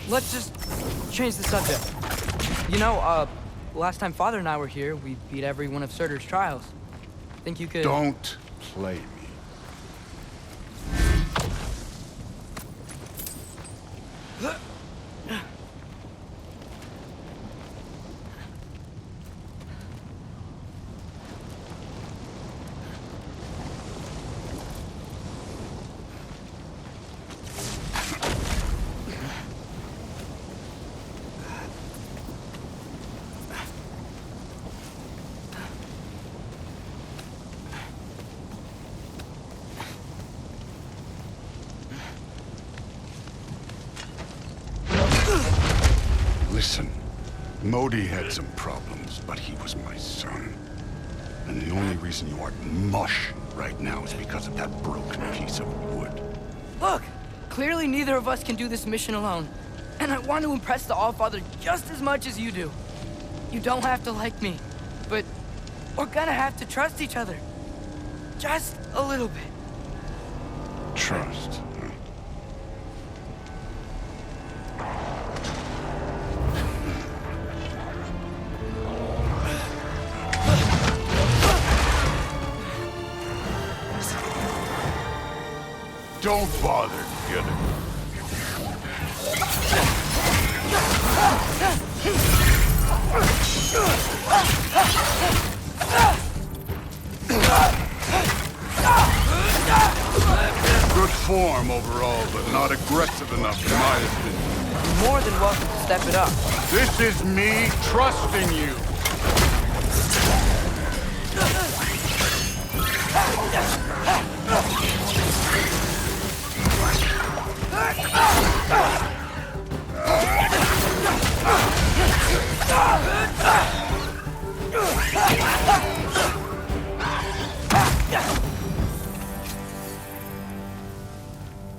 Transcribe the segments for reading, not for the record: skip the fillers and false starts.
let's just change the subject. You know, last time Father and I were here, we beat every one of Surtur's trials. Think you could... Don't play me. Listen, Modi had some problems, but he was my son. And the only reason you aren't mush right now is because of that broken piece of wood. Look! Clearly neither of us can do this mission alone. And I want to impress the Allfather just as much as you do. You don't have to like me, but we're gonna have to trust each other. Just a little bit. Trust, huh? Don't bother, get it? Good form overall, but not aggressive enough in my opinion. You're more than welcome to step it up. This is me trusting you.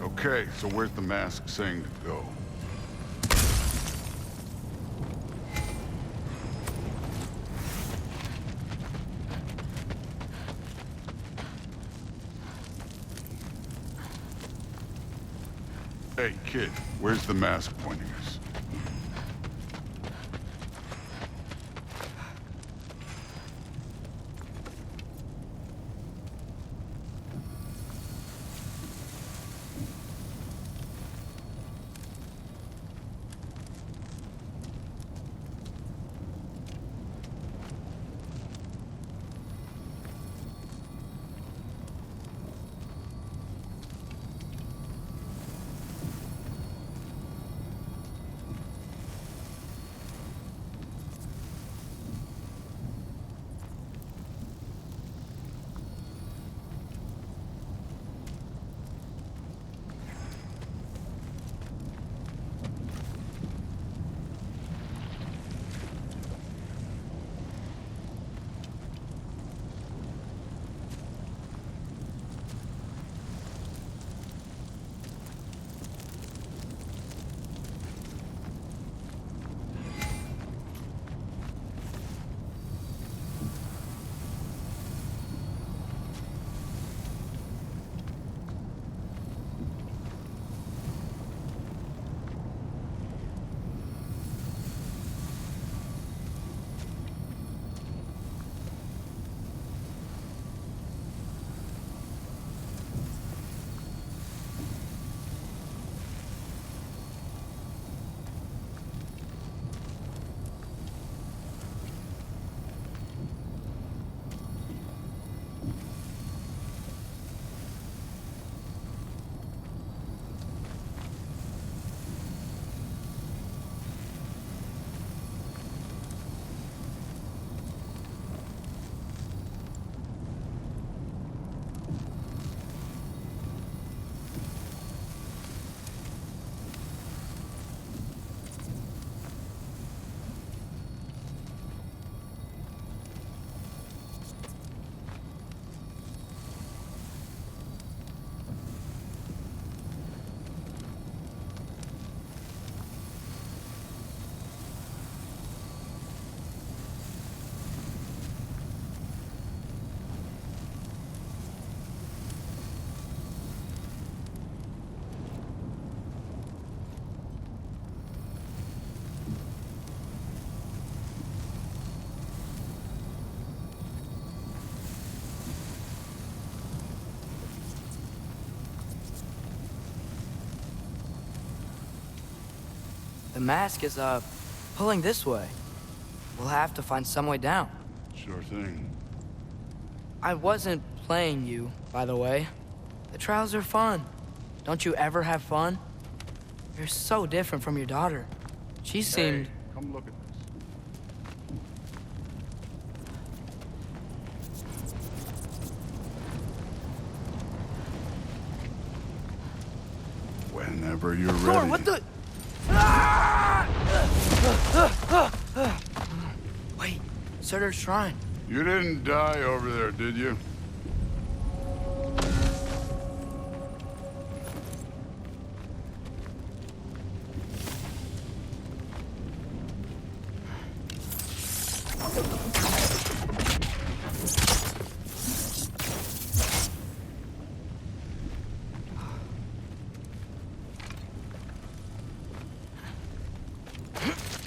Okay, so where's the mask saying to go? Hey, kid, where's the mask pointing us? The mask is, pulling this way. We'll have to find some way down. Sure thing. I wasn't playing you, by the way. The trials are fun. Don't you ever have fun? You're so different from your daughter. She seemed... Hey, come look at this. Whenever you're ready. Thor, what the... Ah! Wait, Surtur's shrine. You didn't die over there, did you?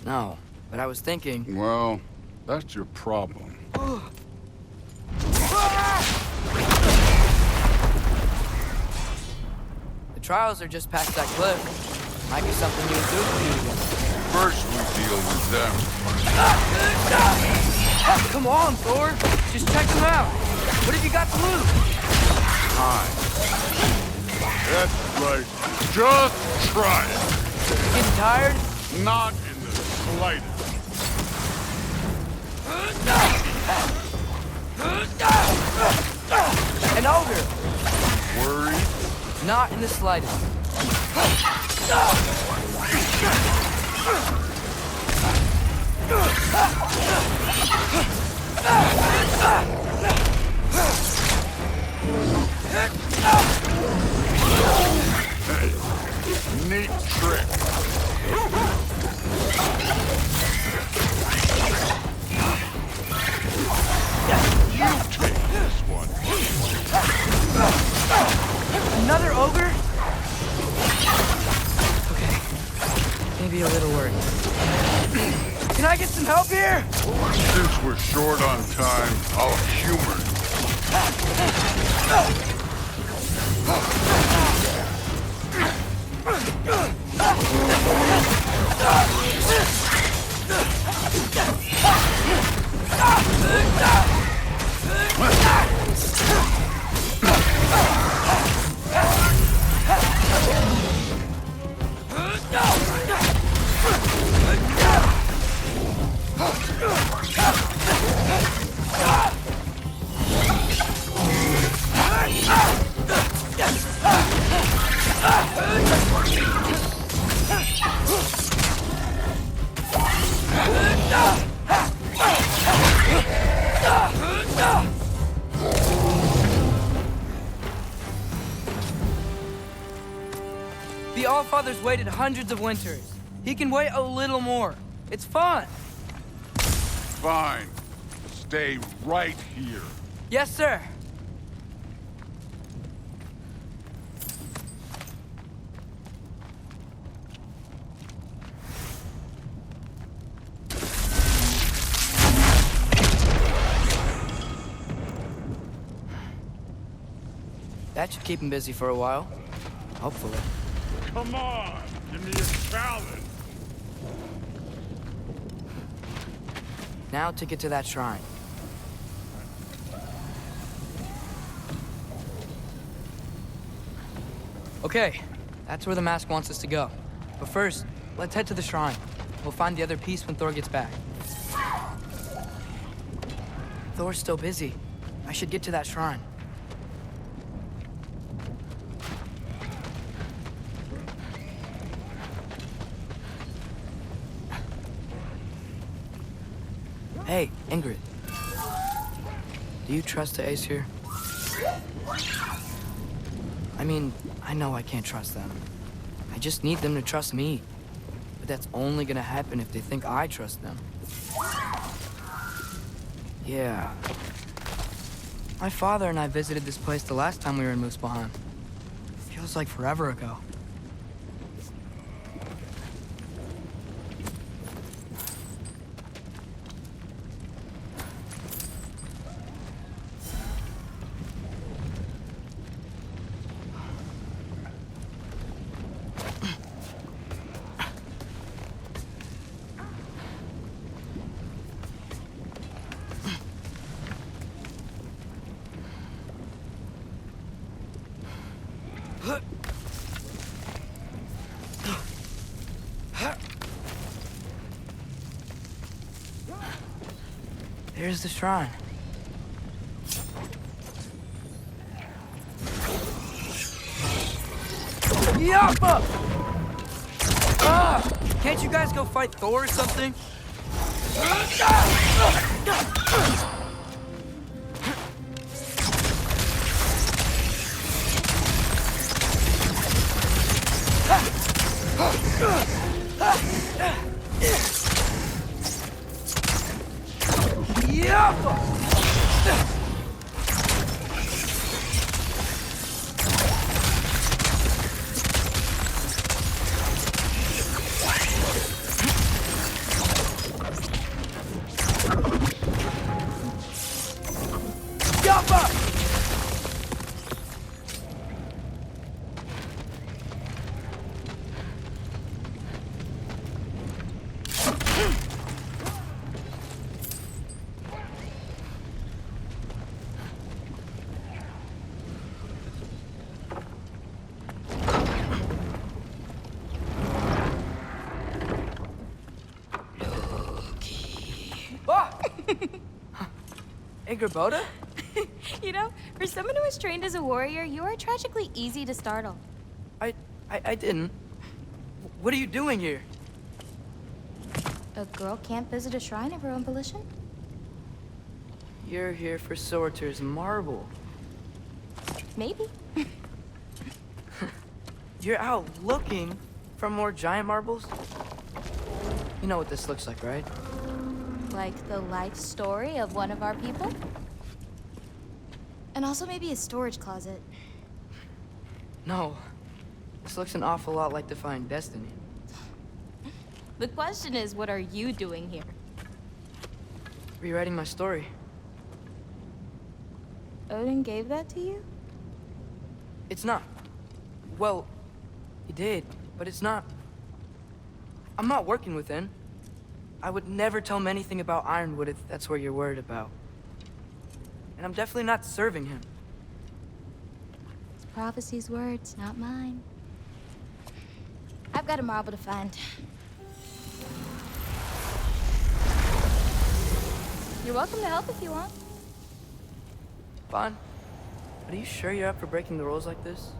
No, but I was thinking... Well, that's your problem. The trials are just past that cliff. Might be something you do. First we deal with them. Oh, come on, Thor. Just check them out. What have you got to lose? Time. That's right. Just try it. Getting tired? Not in the slightest. An ogre. Worried? Not in the slightest. Hey, neat trick. You take this one. Another ogre? Okay. Maybe a little worried. Can I get some help here? Since we're short on time, I'll humor you. The Allfather's waited hundreds of winters. He can wait a little more. It's fun. Fine. Stay right here. Yes, sir. That should keep him busy for a while. Hopefully. Come on, give me a challenge. Now to get to that shrine. Okay, that's where the mask wants us to go. But first, let's head to the shrine. We'll find the other piece when Thor gets back. Thor's still busy. I should get to that shrine. Hey, Ingrid. Do you trust the Ace here? I mean, I know I can't trust them. I just need them to trust me. But that's only gonna happen if they think I trust them. Yeah. My father and I visited this place the last time we were in Muspelheim. Feels like forever ago. Here's the shrine. Yappa! Ah! Can't you guys go fight Thor or something? Hey, Grabota? You know, for someone who was trained as a warrior, you are tragically easy to startle. I didn't. What are you doing here? A girl can't visit a shrine of her own volition? You're here for Sorter's marble. Maybe. You're out looking for more giant marbles? You know what this looks like, right? Like the life story of one of our people? And also maybe a storage closet. No. This looks an awful lot like Defying Destiny. The question is, what are you doing here? Rewriting my story. Odin gave that to you? It's not. Well, he did, but it's not. I'm not working with him. I would never tell him anything about Ironwood if that's what you're worried about. And I'm definitely not serving him. It's prophecy's words, not mine. I've got a marble to find. You're welcome to help if you want. Fine. But are you sure you're up for breaking the rules like this?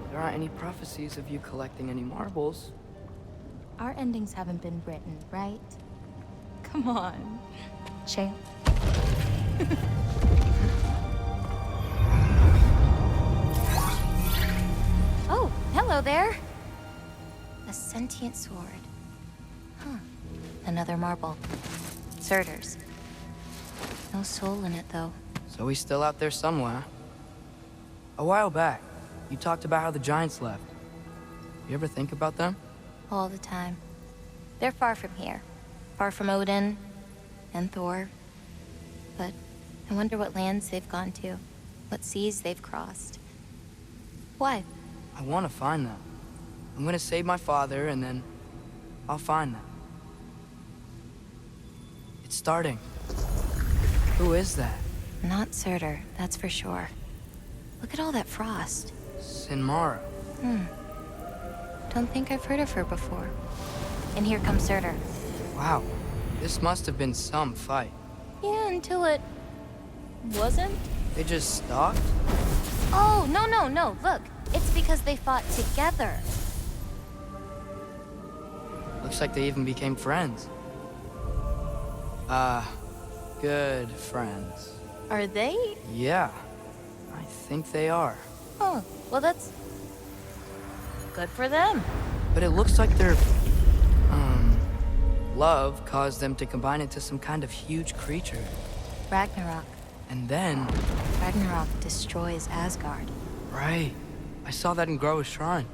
There aren't any prophecies of you collecting any marbles. Our endings haven't been written, right? Come on, champ. Oh, hello there. A sentient sword. Huh. Another marble. Surtur's. No soul in it, though. So he's still out there somewhere. A while back, you talked about how the giants left. You ever think about them? All the time. They're far from here. Far from Odin and Thor. But I wonder what lands they've gone to. What seas they've crossed. Why? I want to find them. I'm gonna save my father, and then I'll find them. It's starting. Who is that? Not Surtur, that's for sure. Look at all that frost. Sinmara. Don't think I've heard of her before. And here comes Surtur. Wow. This must have been some fight. Yeah, until it... wasn't? They just stopped? Oh, no. Look, it's because they fought together. Looks like they even became friends. Good friends. Are they? Yeah, I think they are. Oh, well that's... good for them. But it looks like their, love caused them to combine into some kind of huge creature. Ragnarok. And then... Ragnarok destroys Asgard. Right. I saw that in Groa's shrine.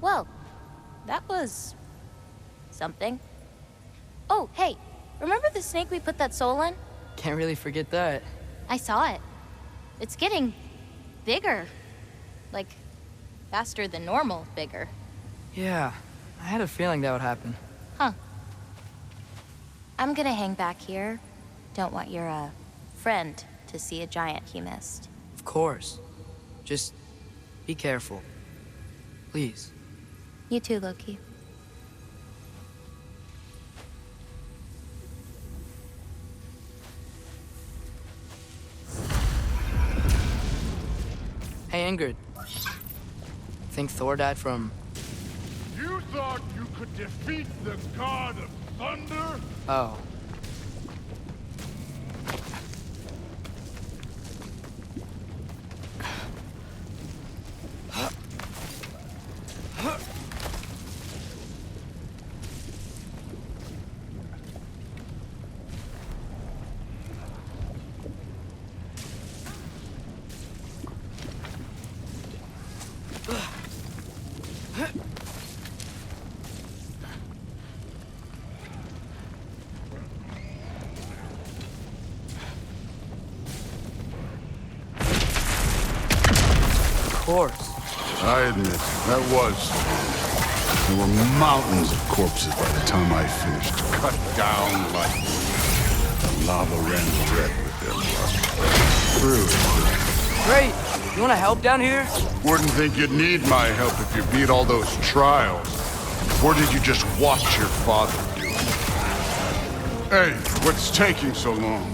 Well, that was... something. Oh, hey, remember the snake we put that soul in? Can't really forget that. I saw it. It's getting... bigger. Like, faster than normal bigger. Yeah, I had a feeling that would happen. Huh. I'm gonna hang back here. Don't want your, friend to see a giant he missed. Of course. Just be careful. Please. You too, Loki. angered. Think Thor died from... You thought you could defeat the god of thunder? Oh. Of course. I admit, that was. There were mountains of corpses by the time I finished. Cut down like the lava ran red with their blood. True. Great. You want to help down here? Wouldn't think you'd need my help if you beat all those trials. Or did you just watch your father do it? Hey, what's taking so long?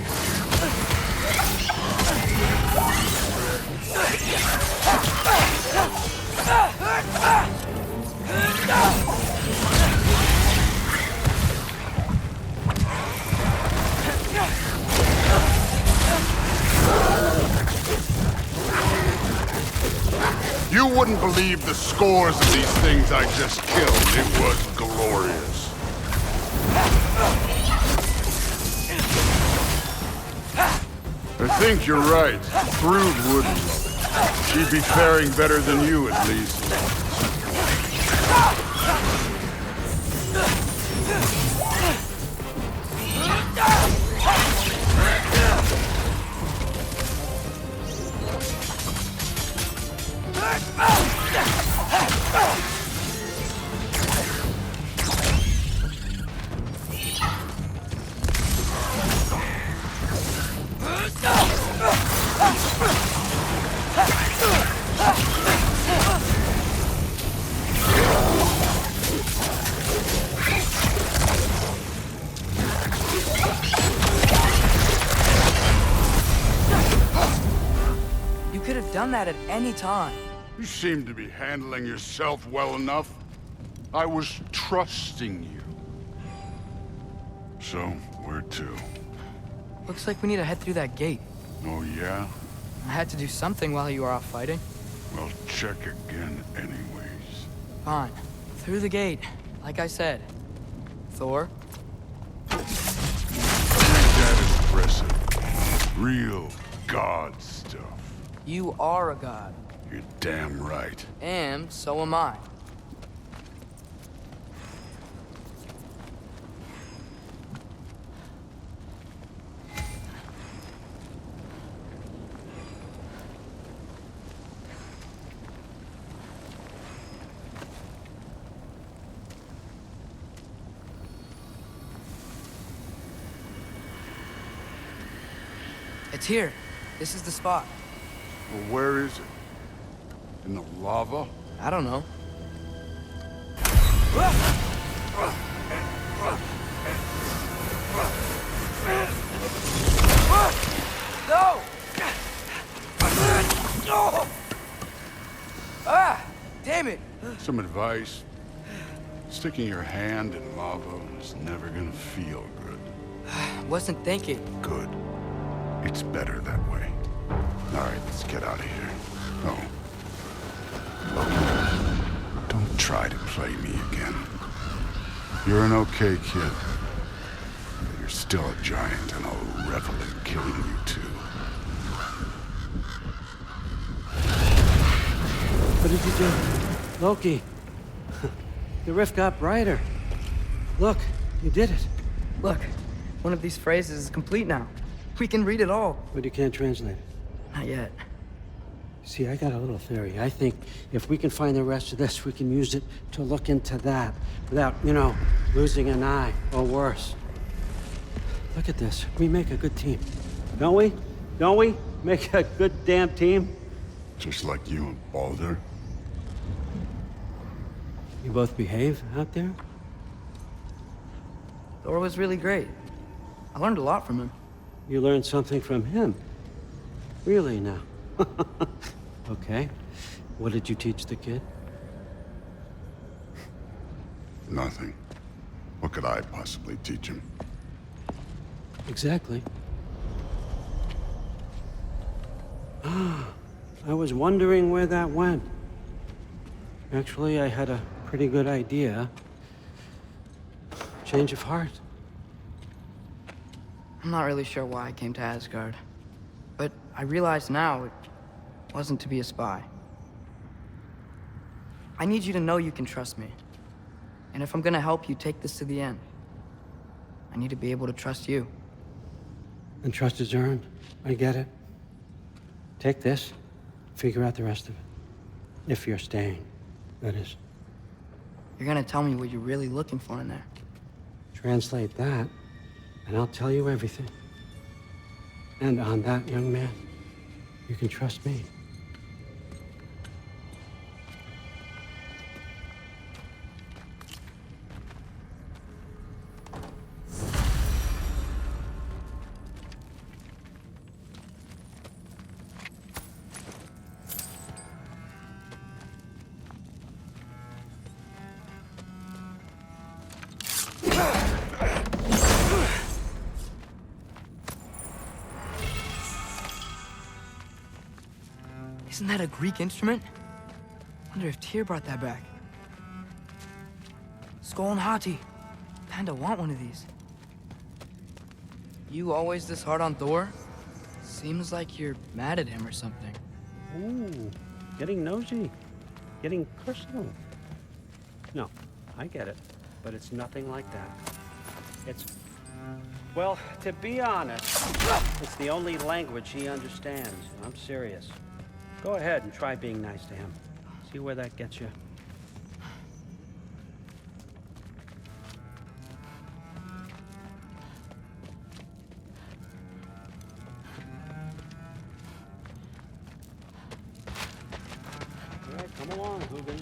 You wouldn't believe the scores of these things I just killed. It was glorious. I think you're right. Brood wouldn't love it. She'd be faring better than you, at least. You could have done that at any time. You seem to be handling yourself well enough. I was trusting you. So, where to? Looks like we need to head through that gate. Oh, yeah? I had to do something while you were off fighting. Well, check again anyways. Fine. Through the gate, like I said. Thor? That is impressive. Real god stuff. You are a god. You're damn right. And so am I. It's here. This is the spot. Well, where is it? In the lava? I don't know. No! Ah! Damn it! Some advice. Sticking your hand in lava is never gonna feel good. Wasn't thinking. Good. It's better that way. All right, let's get out of here. Oh. Look, don't try to play me again. You're an okay kid. But you're still a giant, and I'll revel in killing you too. What did you do? Loki. The rift got brighter. Look, you did it. Look, one of these phrases is complete now. We can read it all. But you can't translate it. Not yet. See, I got a little theory. I think if we can find the rest of this, we can use it to look into that without, you know, losing an eye or worse. Look at this. We make a good team. Don't we? Don't we? Make a good damn team? Just like you and Baldur. You both behave out there? Thor was really great. I learned a lot from him. You learned something from him. Really now? Okay. What did you teach the kid? Nothing. What could I possibly teach him? Exactly. I was wondering where that went. Actually, I had a pretty good idea. Change of heart. I'm not really sure why I came to Asgard. But I realize now it wasn't to be a spy. I need you to know you can trust me. And if I'm gonna help you take this to the end, I need to be able to trust you. And trust is earned. I get it. Take this, figure out the rest of it. If you're staying, that is. You're gonna tell me what you're really looking for in there. Translate that, and I'll tell you everything. And on that, young man, you can trust me. Isn't that a Greek instrument? Wonder if Tyr brought that back. Skull and Hati. Kinda want one of these. You always this hard on Thor? Seems like you're mad at him or something. Ooh, getting nosy. Getting personal. No, I get it. But it's nothing like that. It's... Well, to be honest, it's the only language he understands. I'm serious. Go ahead and try being nice to him. See where that gets you. All right, come along, Hugin.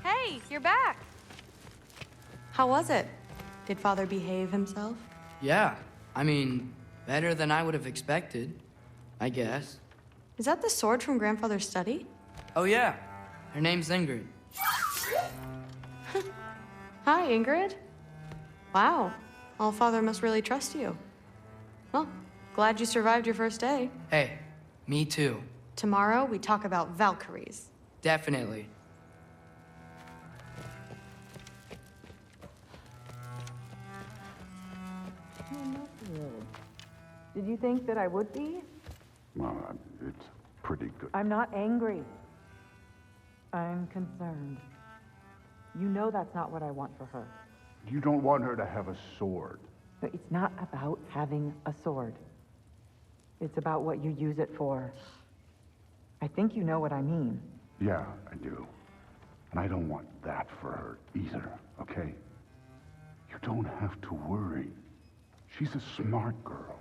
Hey, you're back. How was it? Did Father behave himself? Yeah, I mean, better than I would have expected, I guess. Is that the sword from Grandfather's study? Oh yeah, her name's Ingrid. Hi, Ingrid. Wow, All-Father must really trust you. Well, glad you survived your first day. Hey, me too. Tomorrow, we talk about Valkyries. Definitely. Did you think that I would be? Well, it's pretty good. I'm not angry. I'm concerned. You know that's not what I want for her. You don't want her to have a sword. But it's not about having a sword. It's about what you use it for. I think you know what I mean. Yeah, I do. And I don't want that for her either, okay? You don't have to worry. She's a smart girl.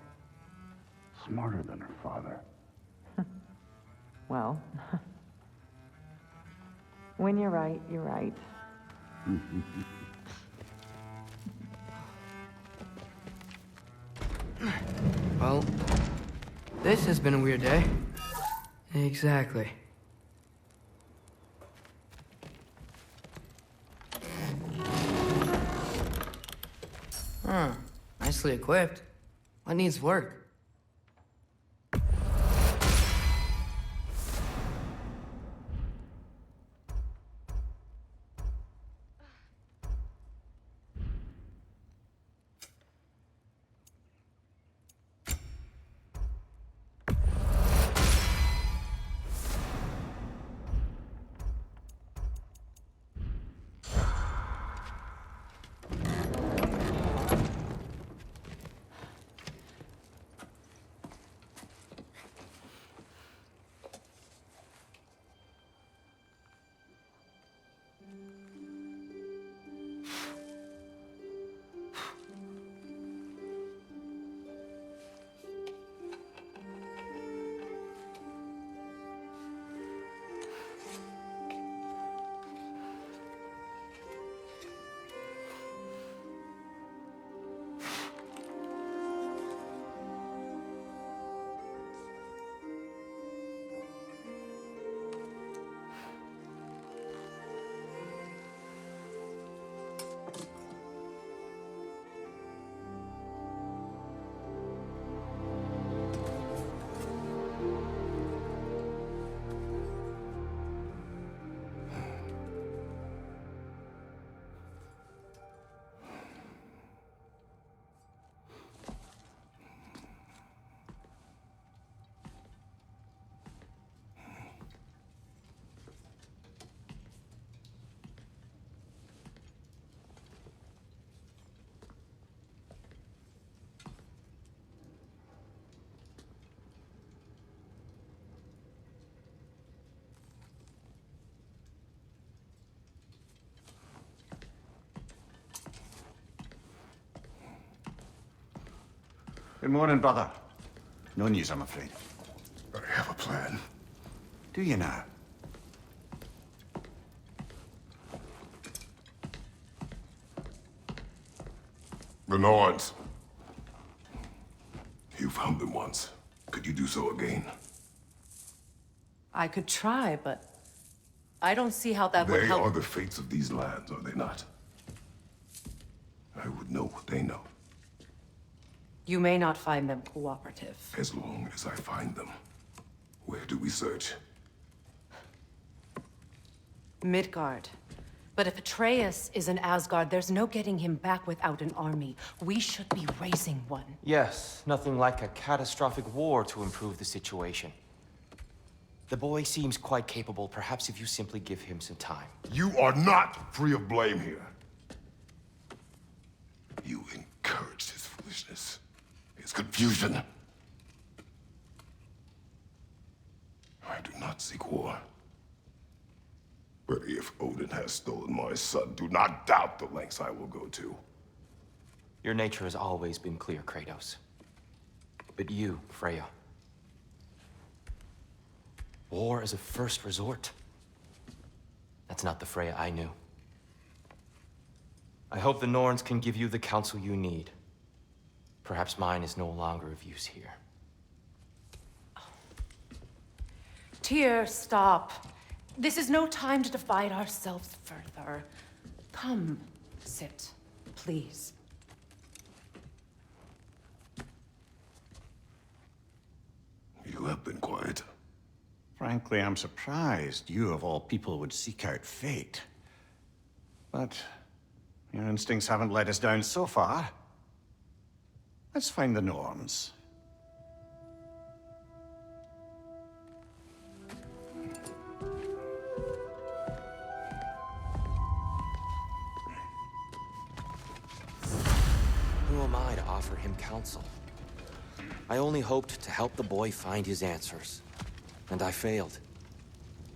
Smarter than her father. Well, when you're right, you're right. Well, this has been a weird day. Exactly. Huh. Nicely equipped. What needs work? Good morning, brother. No news, I'm afraid. I have a plan. Do you now? The Nords. You found them once. Could you do so again? I could try, but I don't see how that would They help. are the fates of these lands, are they not? I would know what they know, You may not find them cooperative. as long as I find them. Where do we search? Midgard. But if Atreusa is in Asgard, there's no getting him back without an army. We should be raising one. Yes, nothing like a catastrophic war to improve the situation. The boy seems quite capable, perhaps if you simply give him some time. You are not free of blame here. You encouraged his foolishness, his confusion. I do not seek war. But if Odin has stolen my son, do not doubt the lengths I will go to. Your nature has always been clear, Kratos. But you, Freya. War is a first resort. That's not the Freya I knew. I hope the Norns can give you the counsel you need. Perhaps mine is no longer of use here. Tyr, stop. This is no time to divide ourselves further. Come, sit, please. You have been quiet. Frankly, I'm surprised you, of all people, would seek out fate. But your instincts haven't let us down so far. Let's find the Norns. Who am I to offer him counsel? I only hoped to help the boy find his answers. And I failed.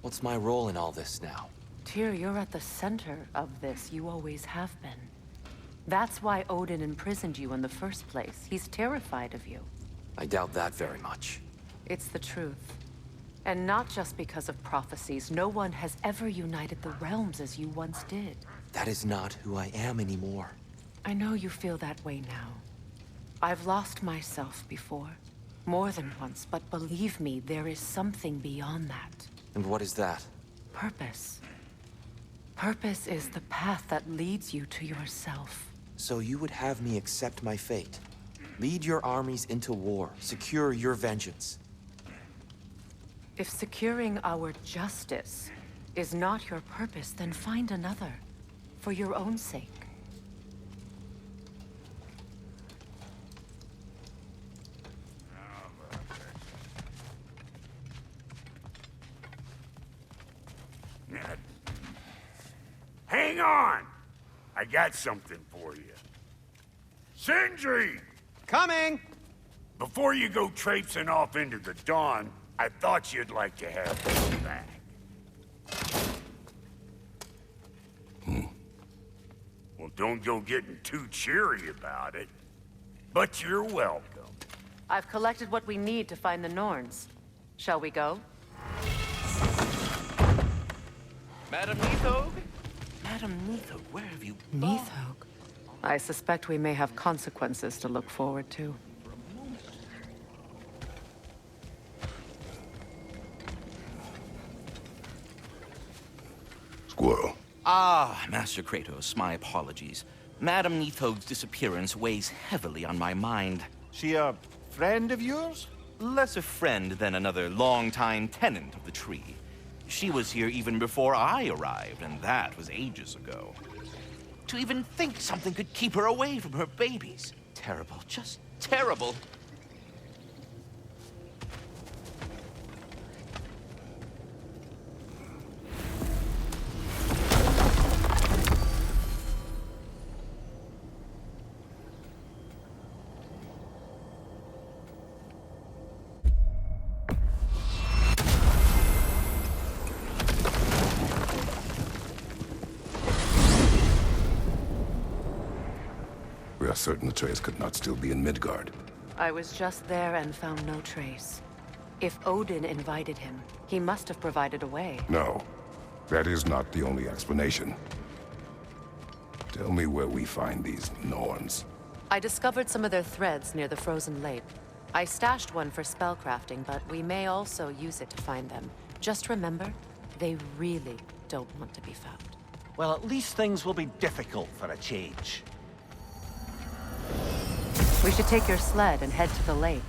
What's my role in all this now? Tyr, you're at the center of this. You always have been. That's why Odin imprisoned you in the first place. He's terrified of you. I doubt that very much. It's the truth. And not just because of prophecies. No one has ever united the realms as you once did. That is not who I am anymore. I know you feel that way now. I've lost myself before. More than once, but believe me, there is something beyond that. And what is that? Purpose. Purpose is the path that leads you to yourself. So you would have me accept my fate? Lead your armies into war, secure your vengeance. If securing our justice is not your purpose, then find another. For your own sake. Hang on! I got something for you. Sindri! Coming! Before you go traipsing off into the dawn, I thought you'd like to have this back. Well, don't go getting too cheery about it. But you're welcome. I've collected what we need to find the Norns. Shall we go? Madam Neathog? Madam Neathog, where have you gone? Neathog. I suspect we may have consequences to look forward to. Squirrel. Ah, Master Kratos, my apologies. Madam Neathog's disappearance weighs heavily on my mind. She a friend of yours? Less a friend than another longtime tenant of the tree. She was here even before I arrived, and that was ages ago. To even think something could keep her away from her babies. Terrible, just terrible. We are certain Atreus could not still be in Midgard. I was just there and found no trace. If Odin invited him, he must have provided a way. No, that is not the only explanation. Tell me where we find these Norns. I discovered some of their threads near the frozen lake. I stashed one for spellcrafting, but we may also use it to find them. Just remember, they really don't want to be found. Well, at least things will be difficult for a change. We should take your sled and head to the lake.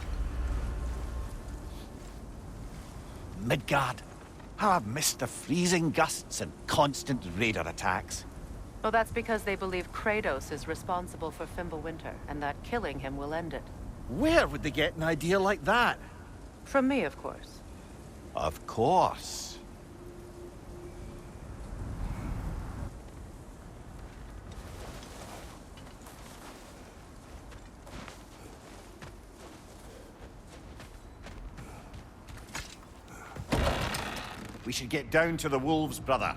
Midgard. How I've missed the freezing gusts and constant raider attacks. Well, that's because they believe Kratos is responsible for Fimbulwinter, and that killing him will end it. Where would they get an idea like that? From me, of course. Of course. We should get down to the wolves, brother.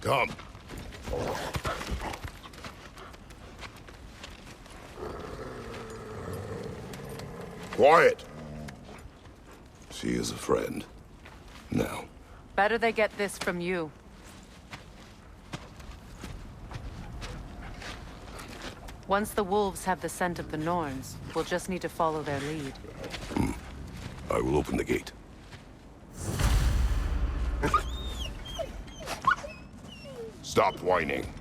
Come. Quiet. She is a friend. Now. Better they get this from you. Once the wolves have the scent of the Norns, we'll just need to follow their lead. I will open the gate. Stop whining.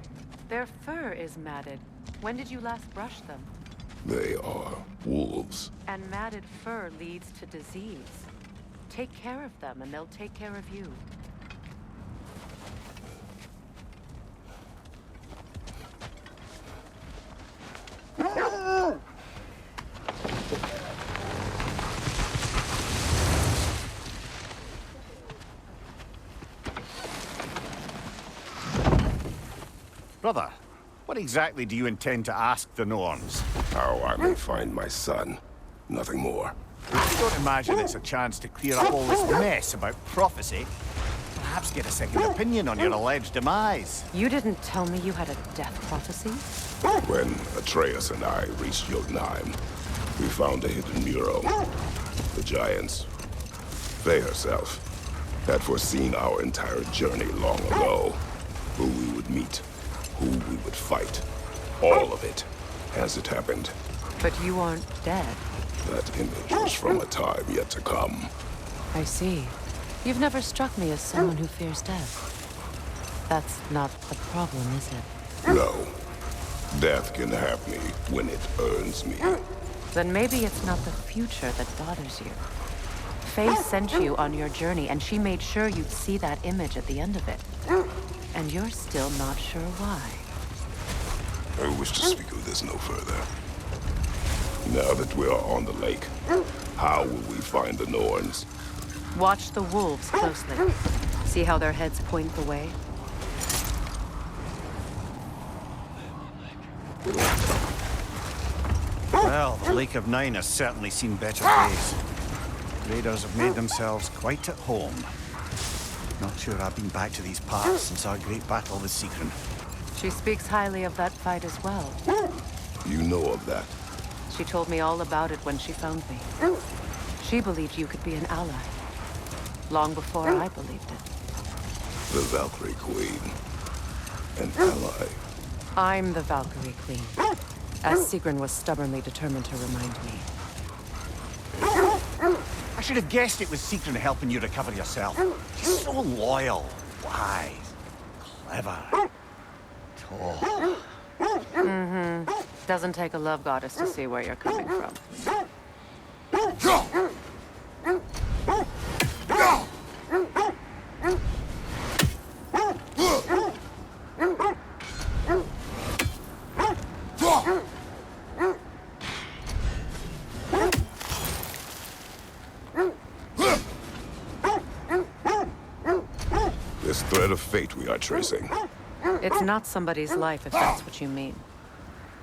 Their fur is matted. When did you last brush them? They are wolves. And matted fur leads to disease. Take care of them, and they'll take care of you. Brother, what exactly do you intend to ask the Norns? How I may find my son. Nothing more. I don't imagine it's a chance to clear up all this mess about prophecy. Perhaps get a second opinion on your alleged demise. You didn't tell me you had a death prophecy? When Atreusa and I reached Jotunheim, we found a hidden mural. The giants, Faye herself, had foreseen our entire journey long ago. Who we would meet, who we would fight. All of it, as it happened. But you aren't dead. That image was from a time yet to come. I see. You've never struck me as someone who fears death. That's not the problem, is it? No. Death can have me when it earns me. Then maybe it's not the future that bothers you. Faye sent you on your journey, and she made sure you'd see that image at the end of it. And you're still not sure why. I wish to speak of this no further. Now that we are on the lake, how will we find the Norns? Watch the wolves closely. See how their heads point the way? Well, the Lake of Nine has certainly seen better days. Raiders have made themselves quite at home. Not sure I've been back to these parts since our great battle with Sigrun. She speaks highly of that fight as well. You know of that? She told me all about it when she found me. She believed you could be an ally. Long before I believed it. The Valkyrie Queen. An ally. I'm the Valkyrie Queen. As Sigrun was stubbornly determined to remind me. I should have guessed it was Sigrun helping you recover yourself. She's so loyal, wise, clever, tall. Mm-hmm. Doesn't take a love goddess to see where you're coming from. thread of fate we are tracing. It's not somebody's life, if that's what you mean.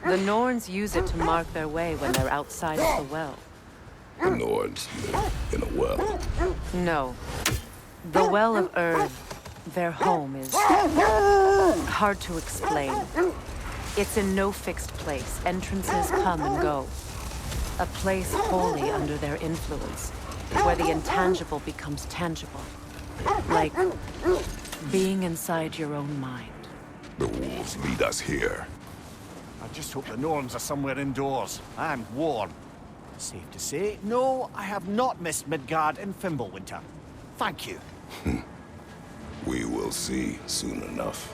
The Norns use it to mark their way when they're outside of the well. The Nords live in a well. No. The Well of Earth, their home, is hard to explain. It's in no fixed place. Entrances come and go. A place wholly under their influence, where the intangible becomes tangible. Like being inside your own mind. The wolves lead us here. I just hope the Norns are somewhere indoors and warm. Safe to say, no, I have not missed Midgard in Fimbulwinter. Thank you. We will see soon enough.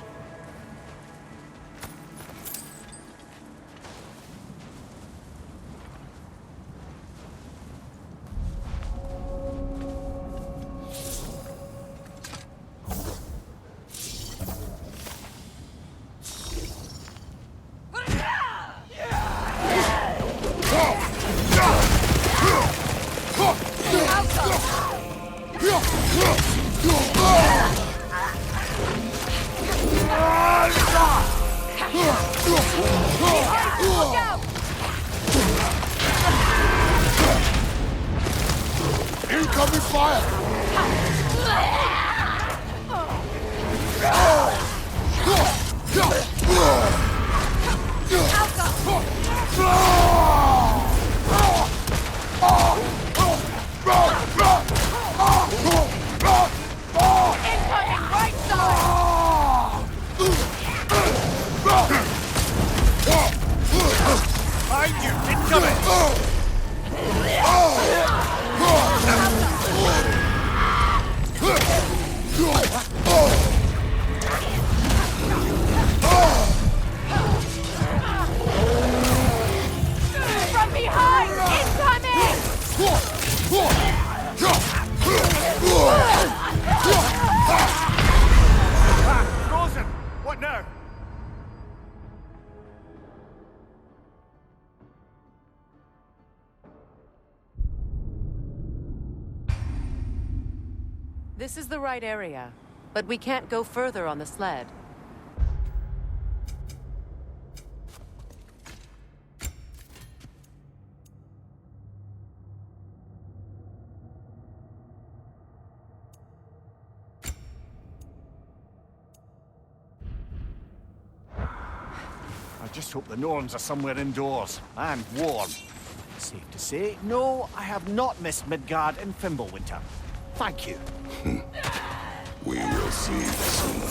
Incoming fire! Behind you! Incoming! From behind! Incoming! Frozen! What now? This is the right area, but we can't go further on the sled. I just hope the Norns are somewhere indoors and warm. Safe to say, no, I have not missed Midgard in Fimbulwinter. Thank you. We will see soon.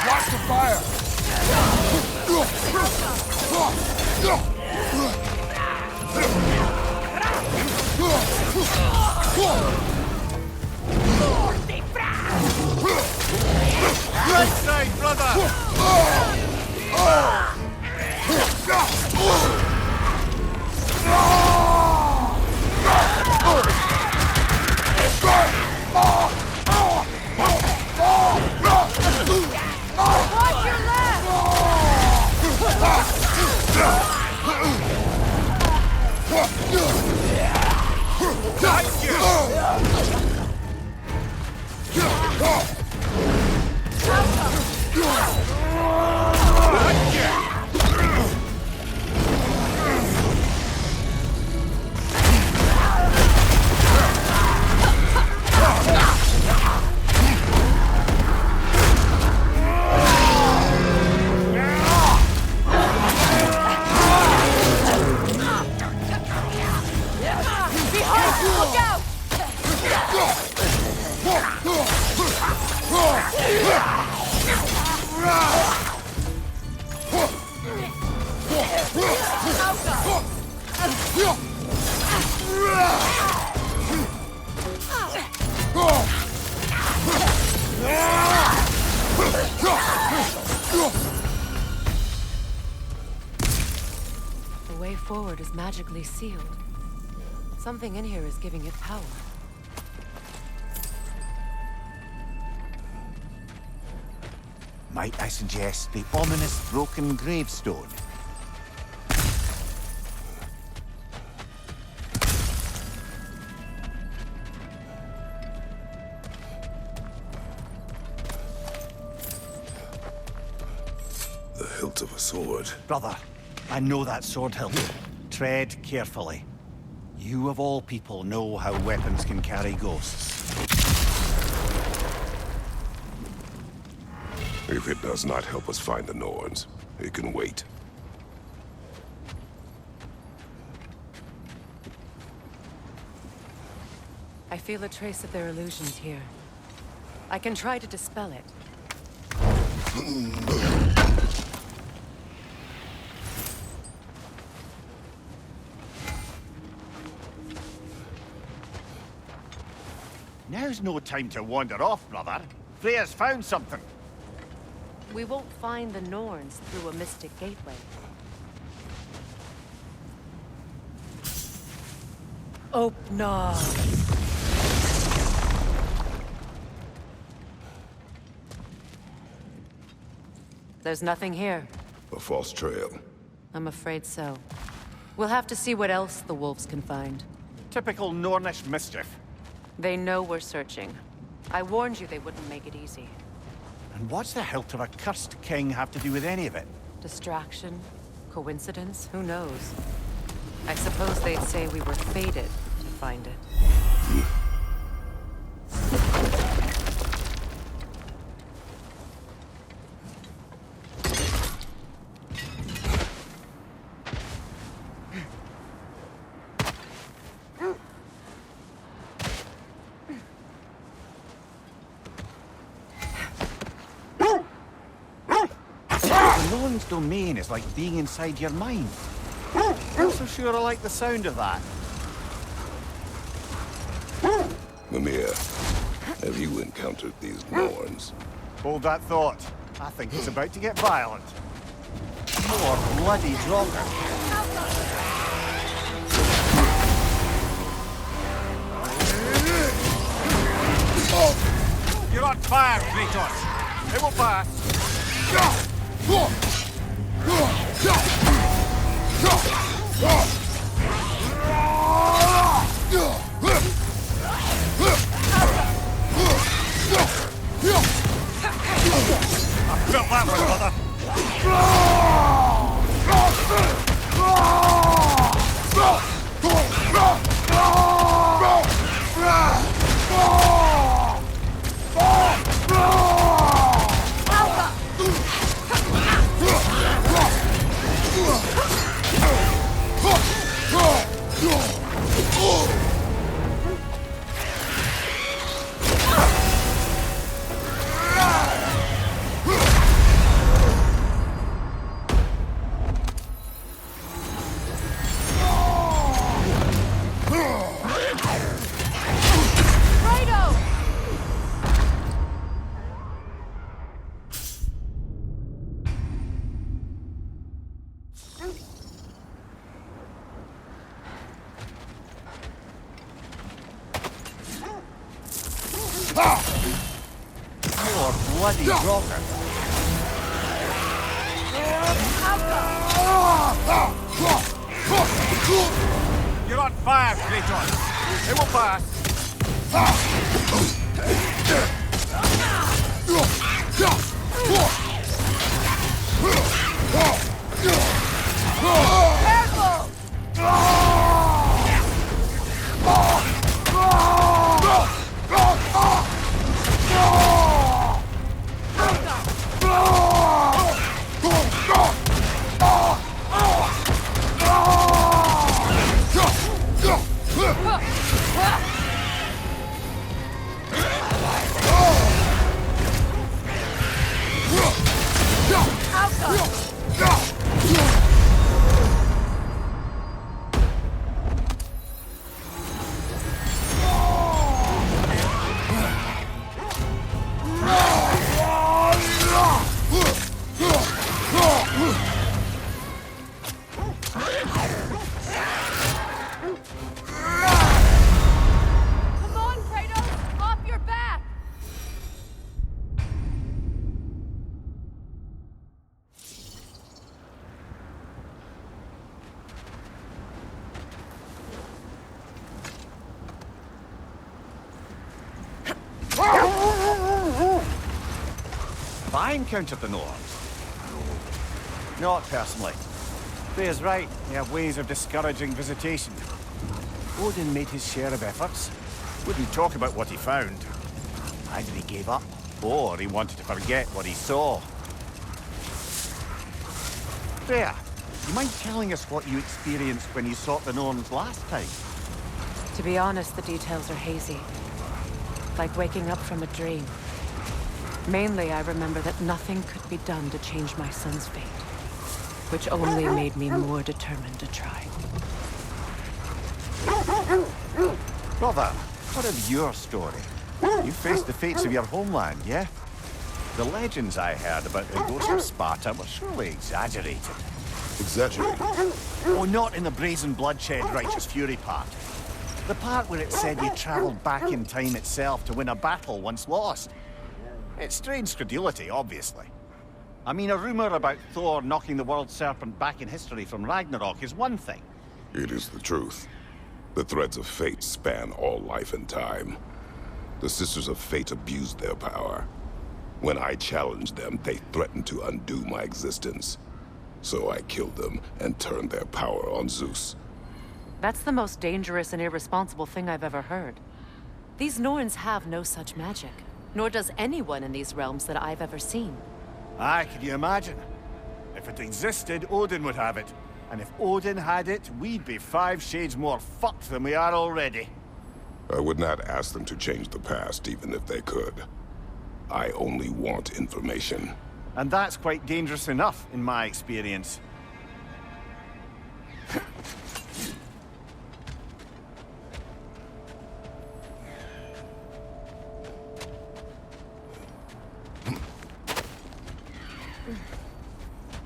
Watch the fire! Right side, brother! Watch your left! Thank you! The way forward is magically sealed. Something in here is giving it power. Might I suggest the ominous broken gravestone? hilt of a sword. Brother, I know that sword hilt. Tread carefully. You of all people know how weapons can carry ghosts. If it does not help us find the Norns, it can wait. I feel a trace of their illusions here. I can try to dispel it. Now's no time to wander off, brother. Freya's found something. We won't find the Norns through a mystic gateway. Open. There's nothing here. A false trail. I'm afraid so. We'll have to see what else the wolves can find. Typical Nornish mischief. They know we're searching. I warned you they wouldn't make it easy. And what's the hilt of a cursed king have to do with any of it? Distraction? Coincidence? Who knows? I suppose they'd say we were fated to find it. The Norn's domain is like being inside your mind. Not so sure I like the sound of that. Mimir, have you encountered these Norns? Hold that thought. I think it's about to get violent. More bloody dropping. You're on fire, Kratos. It will pass. I felt that one, brother. More bloody rocker. You're on fire, Kratos. It will pass. I encountered the Norns. Not personally. Freya's right. They have ways of discouraging visitation. Odin made his share of efforts. Wouldn't talk about what he found. Either he gave up, or he wanted to forget what he saw. Freya, you mind telling us what you experienced when you sought the Norns last time? To be honest, the details are hazy. Like waking up from a dream. Mainly, I remember that nothing could be done to change my son's fate. Which only made me more determined to try. Brother, what of your story? You faced the fates of your homeland, yeah? The legends I heard about the ghost of Sparta were surely exaggerated. Exaggerated? Oh, not in the brazen bloodshed righteous fury part. The part where it said you travelled back in time itself to win a battle once lost. It's strange credulity, obviously. I mean, a rumour about Thor knocking the world serpent back in history from Ragnarok is one thing. It is the truth. The threads of fate span all life and time. The Sisters of Fate abused their power. When I challenged them, they threatened to undo my existence. So I killed them and turned their power on Zeus. That's the most dangerous and irresponsible thing I've ever heard. These Norns have no such magic. Nor does anyone in these realms that I've ever seen. Aye, can you imagine? If it existed, Odin would have it. And if Odin had it, we'd be 5 shades more fucked than we are already. I would not ask them to change the past, even if they could. I only want information. And that's quite dangerous enough, in my experience.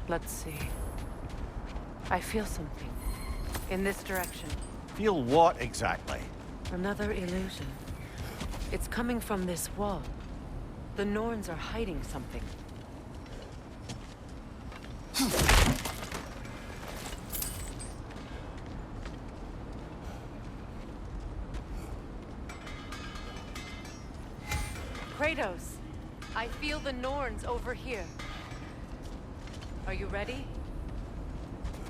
Let's see. I feel something. In this direction. Feel what exactly? Another illusion. It's coming from this wall. The Norns are hiding something. Kratos, I feel the Norns over here. Are you ready?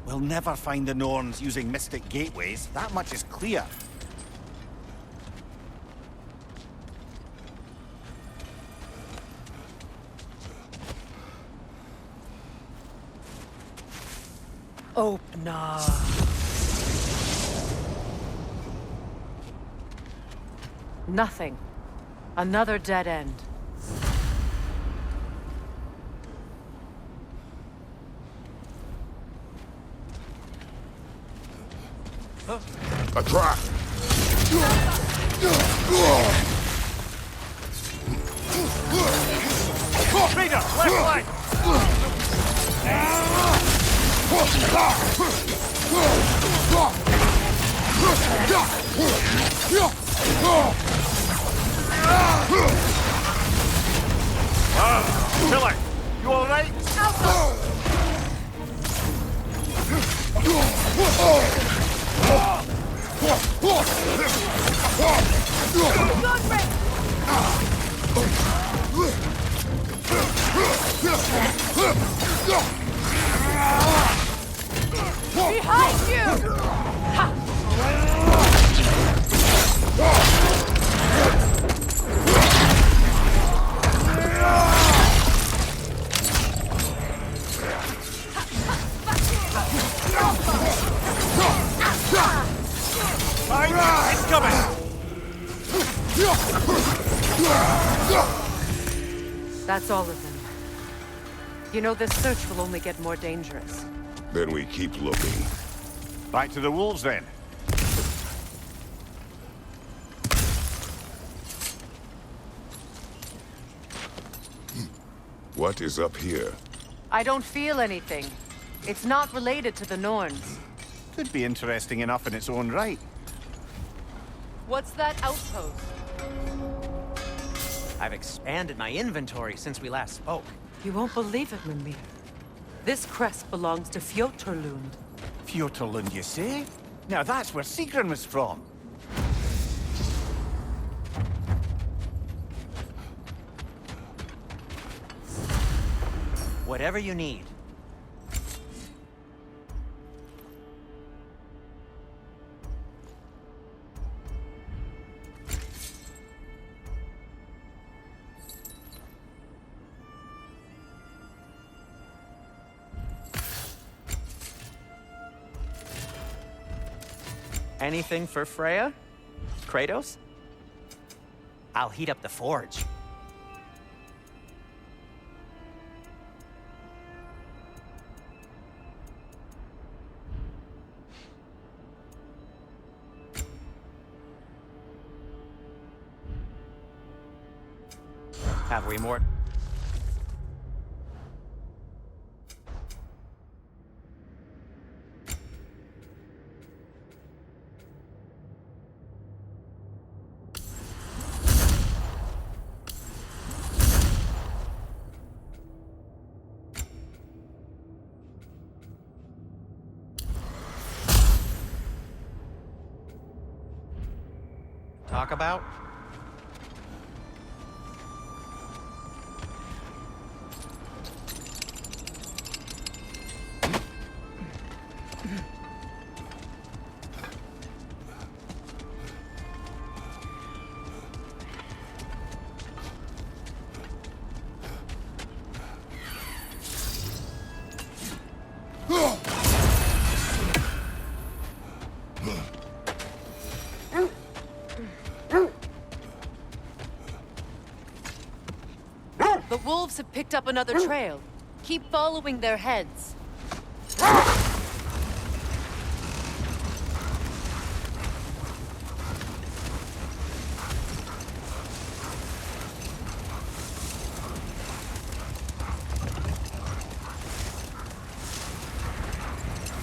We'll never find the Norns using mystic gateways. That much is clear. Open up. Nothing. Another dead end. A trap! Peter, left leg! Killer, you all right? Behind you! It's coming! That's all of them. You know, this search will only get more dangerous. Then we keep looking. Back to the wolves, then. What is up here? I don't feel anything. It's not related to the Norns. Could be interesting enough in its own right. What's that outpost? I've expanded my inventory since we last spoke. You won't believe it, Mimir. This crest belongs to Fjotorlund. Fjotorlund, you say? Now that's where Sigrun was from. Whatever you need. Anything for Freya? Kratos? I'll heat up the forge. Have we more? Talk about? The wolves have picked up another trail. Keep following their heads.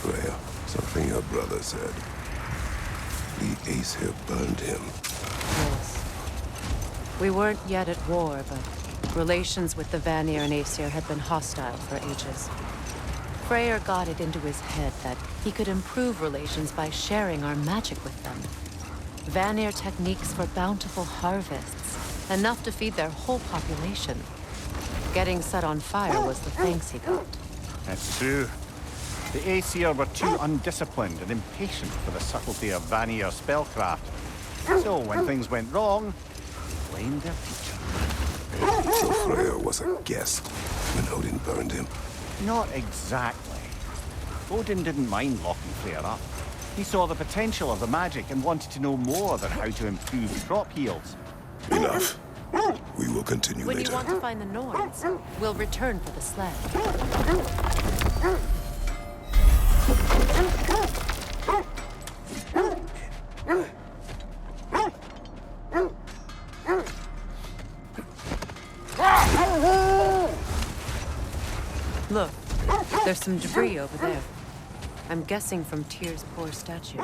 Freya, something your brother said. The Aesir burned him. Yes. We weren't yet at war, but relations with the Vanir and Aesir had been hostile for ages. Freyr got it into his head that he could improve relations by sharing our magic with them. Vanir techniques for bountiful harvests, enough to feed their whole population. Getting set on fire was the thanks he got. That's true. The Aesir were too undisciplined and impatient for the subtlety of Vanir spellcraft. So when things went wrong, blamed their teacher. So Freya was a guest when Odin burned him? Not exactly. Odin didn't mind locking Freya up. He saw the potential of the magic and wanted to know more than how to improve crop yields. Enough. We will continue When later. you want to find the Nords, we'll return for the sled. Look, there's some debris over there. I'm guessing from Tyr's poor statue.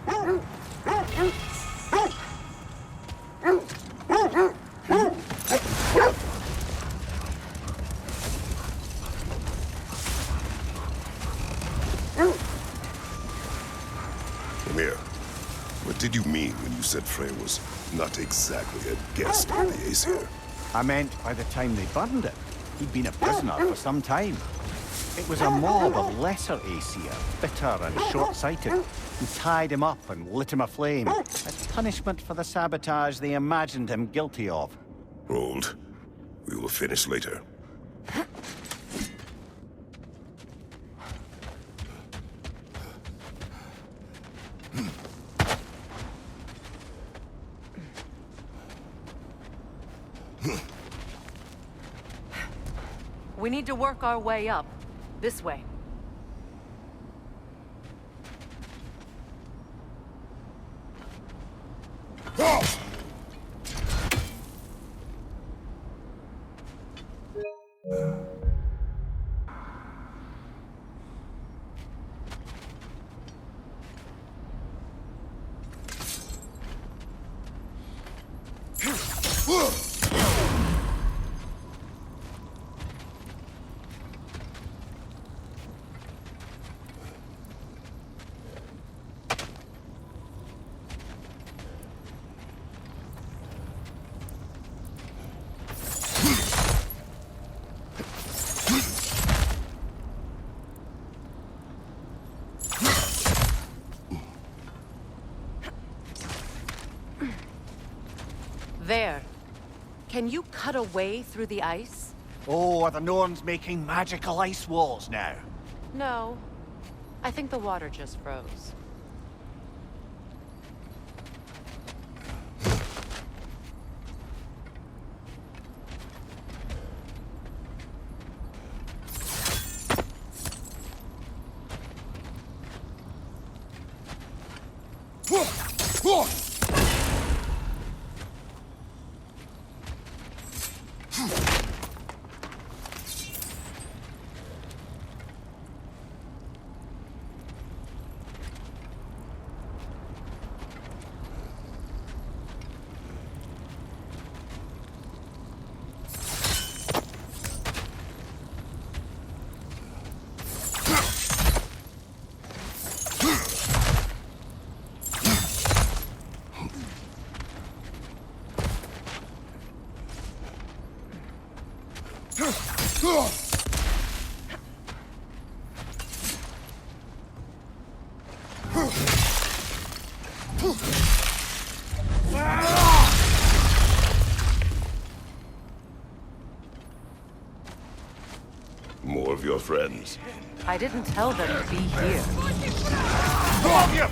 Come here. What did you mean when you said Freya was not exactly a guest of the Aesir? I meant by the time they burned it, he'd been a prisoner for some time. It was a mob of lesser Aesir, bitter and short-sighted, who tied him up and lit him aflame, as punishment for the sabotage they imagined him guilty of. Hold. We will finish later. We need to work our way up. This way. There. Can you cut a way through the ice? Oh, are the Norns making magical ice walls now? No. I think the water just froze. More of your friends. I didn't tell them to be here. Hold your